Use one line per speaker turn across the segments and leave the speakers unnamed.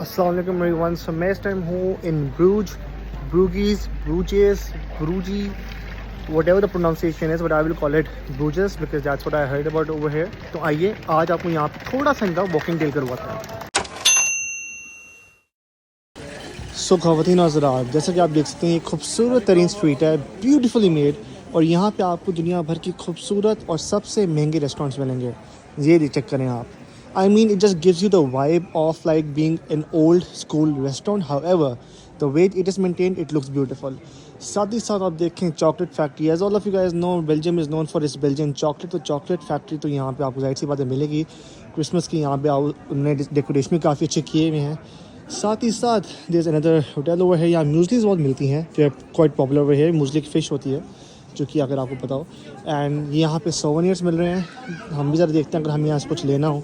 अस्सलाम वालेकुम एवरीवन। सो मैं इस टाइम हूँ इन ब्रूजीज, whatever the pronunciation is, but I will call it Bruges because that's what I heard about over here. तो आइए आज आपको यहाँ पे थोड़ा सा इनका वॉकिंग टेल करवाता है। सो ख़वातीन और हज़रात, जैसा कि आप देख सकते हैं ये खूबसूरत तरीन स्ट्रीट है, ब्यूटीफुली मेड, और यहाँ पे आपको दुनिया भर की खूबसूरत और सबसे महंगे रेस्टोरेंट्स मिलेंगे। ये चेक करें आप। I mean, it just gives you the vibe of like being an old school restaurant. However, the way it is maintained, it looks beautiful. साथ ही साथ आप देखें chocolate factory, as all of you guys know, Belgium is known for its Belgian chocolate. तो chocolate factory तो यहाँ पे आपको जाहिर सी बातें मिलेगी। क्रिसमस की यहाँ पे उन्होंने डेकोरेशन भी काफ़ी अच्छे किए हुए हैं। साथ ही साथ there is another hotel over है। यहाँ म्यूज़लीज बहुत मिलती हैं जो क्वाइट पॉपुलर ओवर है। म्यूज़ली की फ़िश होती है जो कि अगर आपको पता हो। एंड यहाँ पे सोवेनियर्स मिल रहे हैं। हम भी ज़रा देखते हैं, अगर हम यहाँ से कुछ लेना हो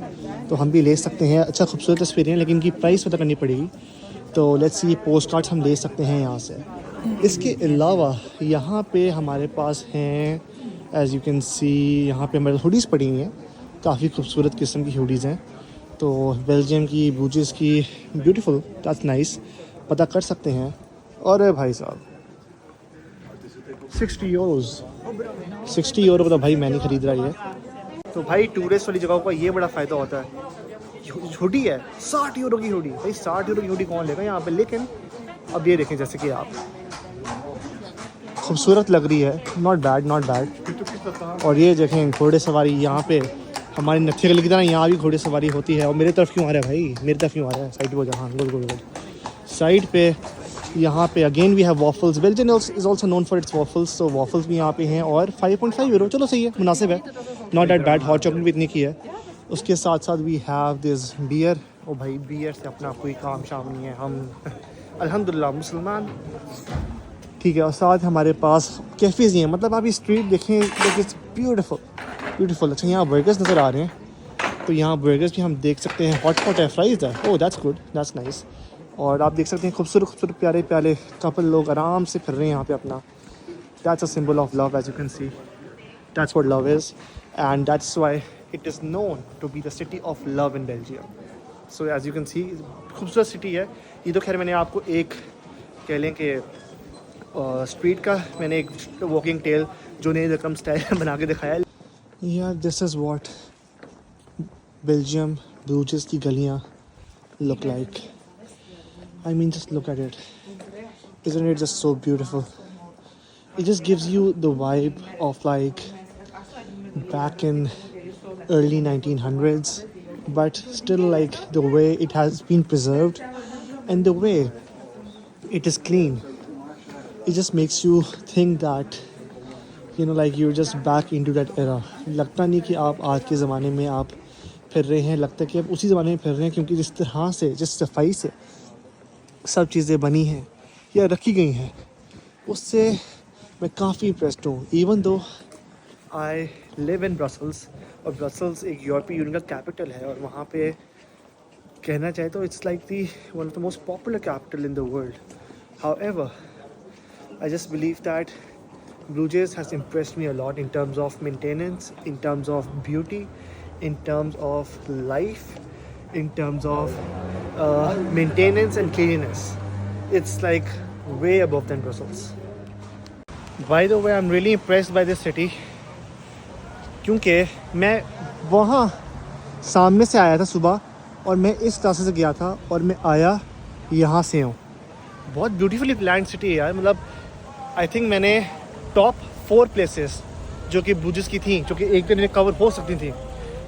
तो हम भी ले सकते हैं। अच्छा खूबसूरत तस्वीरें हैं, लेकिन इनकी प्राइस पता करनी पड़ेगी। तो लेट्स सी, पोस्ट कार्ड्स हम ले सकते हैं यहाँ से। इसके अलावा यहाँ पे हमारे पास हैं, एज़ यू कैन सी, यहाँ पे हमारे हुडीज़ पड़ी हुई हैं। काफ़ी खूबसूरत किस्म की हुडीज़ हैं। तो बेल्जियम की, ब्रूजेस की, ब्यूटीफुल, दैट्स नाइस, पता कर सकते हैं। और भाई साहब 60 यूरो का तो भाई मैं नहीं ख़रीद रहा ये। तो भाई टूरिस्ट वाली जगहों का ये बड़ा फ़ायदा होता है। हुडी है 60 यूरो की हुडी, भाई 60 यूरो की हुडी कौन लेगा यहाँ पे। लेकिन अब ये देखें, जैसे कि आप खूबसूरत लग रही है, नॉट बैड। और ये देखें घोड़े सवारी, यहाँ पे हमारी नथी गली की तरह यहाँ भी घोड़े सवारी होती है। और मेरी तरफ क्यों आ रहा है भाई, मेरी तरफ क्यों आ रहा है, साइड पे हो जा। हाँ गुड। साइड पे यहाँ पे again we have waffles. Belgium is also known for its waffles. तो वॉफल्स भी यहाँ पे हैं और 5.5 यूरो, चलो सही है, मुनासिब है, not that bad. Hot chocolate भी इतनी की है। उसके साथ साथ वी हैव दिस बियर। ओ भाई बियर से अपना कोई काम शाम नहीं है, हम अल्हम्दुलिल्लाह मुसलमान, ठीक है। और साथ हमारे पास कैफ़ेज़ ही हैं। मतलब आप ये स्ट्रीट देखें, इट्स ब्यूटीफुल। अच्छा यहाँ बर्गर्स नज़र आ रहे हैं, तो यहाँ बर्गर्स भी हम देख सकते हैं। हॉट है, फ्राइज़ है। Oh that's good, that's nice. और आप देख सकते हैं खूबसूरत प्यारे कपल लोग आराम से फिर रहे हैं यहाँ पे अपना। That's a symbol of love, as you can see, that's what love is, and that's why it is known to be the city of love in Belgium. So as you can see, खूबसूरत city है ये। तो खैर मैंने आपको एक कह लें कि स्ट्रीट का मैंने एक वॉकिंग टेल जो नई रकम स्टाइल बना के दिखाया। यार this is what Belgium Bruges की गलियाँ look like. I mean, just look at it. Isn't it just so beautiful? It just gives you the vibe of like back in early 1900s, but still like the way it has been preserved and the way it is clean. It just makes you think that, you know, like you're just back into that era. लगता नहीं कि आप आज के ज़माने में आप फिर रहे हैं, लगता है कि आप उसी ज़माने में फिर रहे हैं, क्योंकि जिस तरह से, जिस सफाई से सब चीज़ें बनी हैं या रखी गई हैं, उससे मैं काफ़ी इम्प्रेस्ड हूँ। Even though I live in Brussels, और ब्रसल्स एक यूरोपीय यूनियन का कैपिटल है, और वहाँ पे कहना चाहे तो it's like the one of the most popular capital in the world. However I just believe that Bruges has impressed me a lot in terms of maintenance, in terms of beauty, in terms of life, in terms of maintenance and cleanliness. It's like way above than Brussels. By the way, I'm really impressed by this city क्योंकि मैं वहाँ सामने से आया था सुबह, और मैं इस रास्ते से गया था, और मैं आया यहाँ से हूँ। बहुत ब्यूटीफुली प्लान्ड सिटी है यार। मतलब आई थिंक मैंने टॉप 4 प्लेसेस जो कि ब्रूजेस की थी, जो कि एक दिन में कवर हो सकती थी,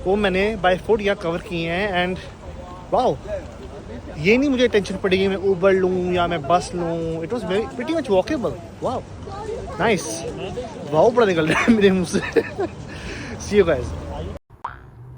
वो मैंने बाय फुट यहाँ कवर किए हैं। एंड वाओ, ये नहीं मुझे टेंशन पड़ेगी मैं ऊबर लूँ या मैं बस लूँ। It was very pretty much walkable. Wow nice, wow बड़ा निकल रहा है मेरे मुँह से। सी यू गाइस।